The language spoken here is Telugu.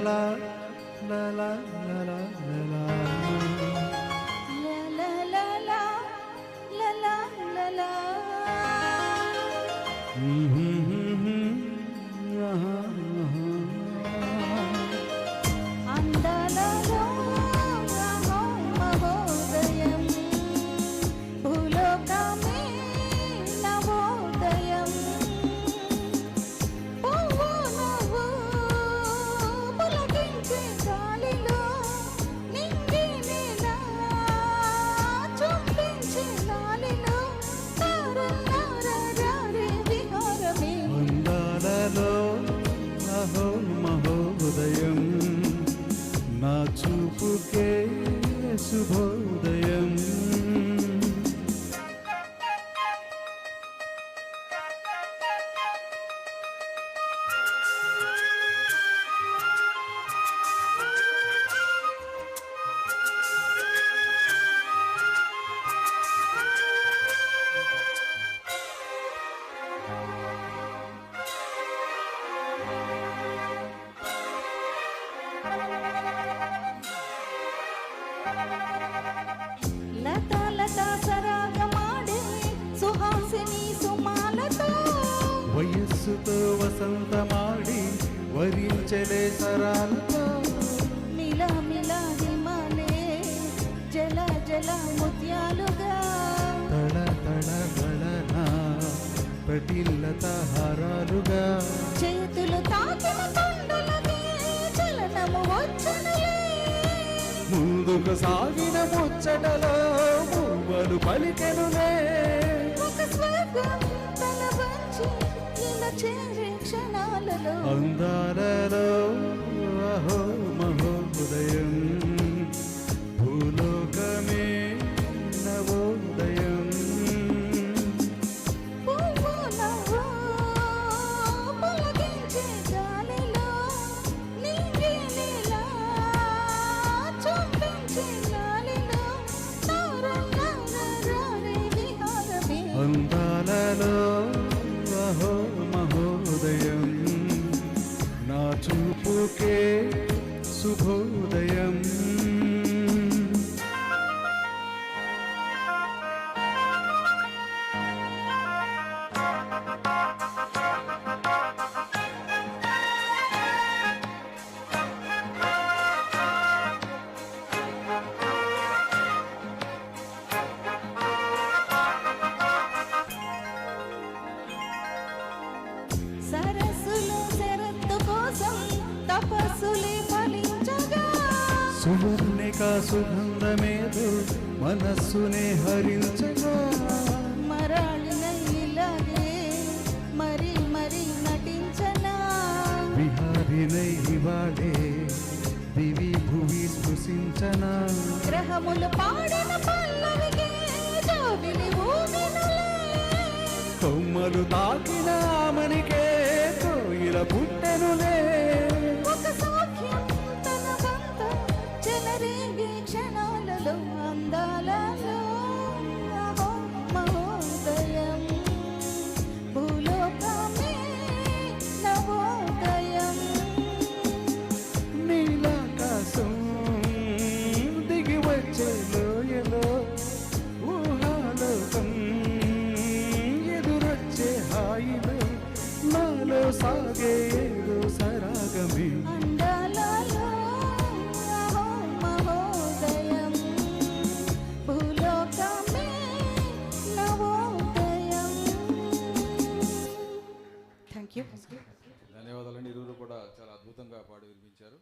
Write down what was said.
la la la la la la la la la la la la la. అందాలలో అహో మహోదయం భూలోకమే నవోదయం పువ్వు నవ్వు పులకించే గాలిలో నింగి నేల చుంబించే లాలిలో తారలారే విహారమే. అందాలలో అహో మహోదయం నా చూపుకే శుభోదయం. లత లత సరాగమాడే సుహాసిని సుమాలతో వయస్సుతో వసంతమాడి వరించలే సరాలతో మిల మిల హిమాలే జల జల ముత్యాలుగా తళ తళ తళనా ప్రతిల్లత హారాలుగా చేతులు తాకిన కొండలకే చలనము వచ్చనులే. ముందుకు సాగిన ముచ్చటలో పువ్వులు పలికెనులే. ఒక స్వర్గం తల వంచి ఇలా చేరే క్షణాలలో అందాలలో అహో మహోదయం భూలోకమే నవోదయం. పువ్వు నవ్వు పులకించే గాలిలో నింగి నేల చుంబించే లాలిలో తారలారే విహారమే. అందాలలో అహో మహోదయం నా చూపుకే శుభోదయం. సరస్సులో శరత్తు కోసం తపస్సులే ఫలించగా సువర్ణిక సుగంధమేదో మనస్సునే హరించగా మరాళిన ఇలాగే మరి మరి నటించనా విహారినై ఇవాళే దివి భువి స్పృశించనా గ్రహములు పాడిన పల్లవికే జోబిలి ఊగినలే కొమ్మలు తాకిన ఆమనికే కోయిల పుట్టెనులే. ఒక సాఖ్యం తన వంత చెలరేగే క్షణాలలో అందాలలో అహో మహోదయం భూలోకమే నవోదయం. నీలాకాశం దిగి వచ్చే లోయలో ఊహాలోకం ఎదురొచ్చే హాయిలో నాలో సాగే ఏదో సరాగమే. అందాలలో అహో మహోదయం భూలోకమే నవోదయం. Thank you. ధన్యవాదాలండి. ఇరువురు కూడా చాలా అద్భుతంగా పాడి వినిపించారు.